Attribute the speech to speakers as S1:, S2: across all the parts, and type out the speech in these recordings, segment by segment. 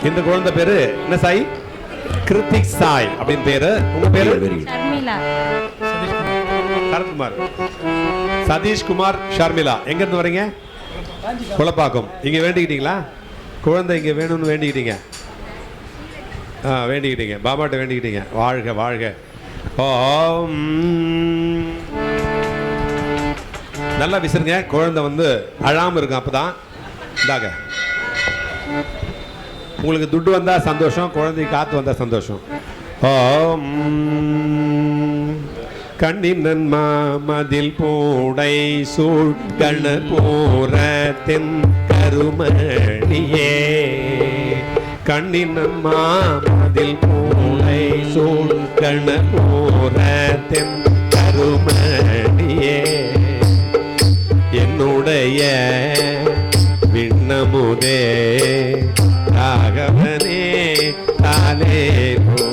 S1: இந்த குழந்தை பேரு என்ன சாய்? கிருத்திக் சாய் அப்படின்னு பேரு. உங்க பேரு? சரத்குமார். சதீஷ்குமார் ஷர்மிளா. எங்க இருந்து வரீங்க? குளப்பாக்கம். இங்க வேண்டிக்கிட்டீங்களா? குழந்தை இங்க வேணும்னு வேண்டிக்கிட்டீங்க? வேண்டிக்கிட்டீங்க, பாபாட்ட வேண்டிக்கிட்டீங்க. வாழ்க வாழ்க. ஓம். நல்லா விசிறுங்க. குழந்தை வந்து அழாம இருக்கும். அப்பதான் இந்தாங்க, உங்களுக்கு துட்டு வந்தா சந்தோஷம், குழந்தைக்கு காத்து வந்தா சந்தோஷம். ஓம். கண்ணின் மாமதில் பூடை சூழ் கணபூர தென் கருமணியே. கண்ணின் மாமதில் பூடை சூழ் கணபூர தென் கருமணியே. என்னுடைய விண்ணமுதே ராகவனே தாலேலோ.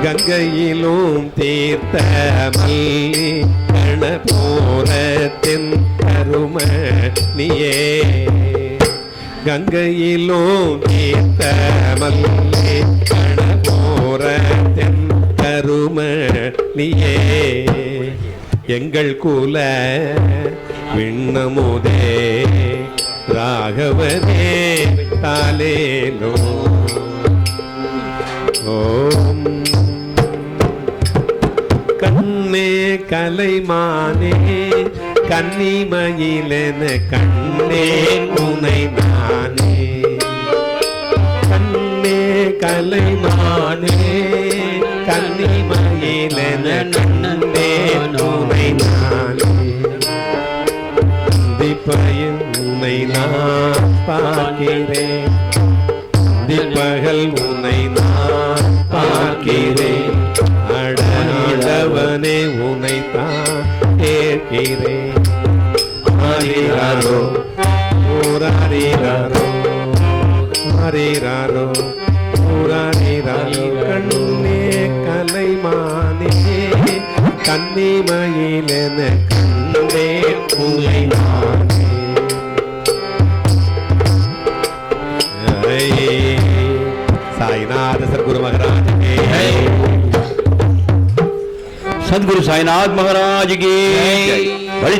S1: கங்கையிலும் தீர்த்த மல்லி கணபூரத்தின் கருமணியே. கங்கையிலும் தீர்த்த மல்லி கணபூரத்தின் கருமணியே. எங்கள் குல விண்ணமுதே ராகவனே தாலேலோ. ஓம். கண்ணே கலைமானே கன்னிமயிலென கண்ணே உனை நானே. கண்ணே கலைமானே கன்னிமயிலென கண்ணே உனை நானே. திப்பையில் உனை நான் பார்க்கிறேன், திப்பகல் உனை நான் பார்க்கிறேன். அடவனே உனை தான் கேட்கிறேன். ஆரிராரோ ஊராரிராரோ ஆரிராரோ ஊராரிராரோ. கண்ணே கலைமானே கன்னிமயிலென கண்ணே உனை நானே. साईनाथ सदगुरु महाराज की जय।
S2: सदगुरु साईनाथ महाराज की जय।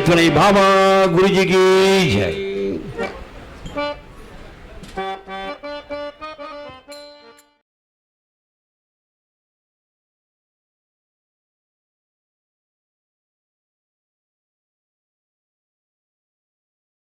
S2: बड़े बाबा गुरु जी की जय।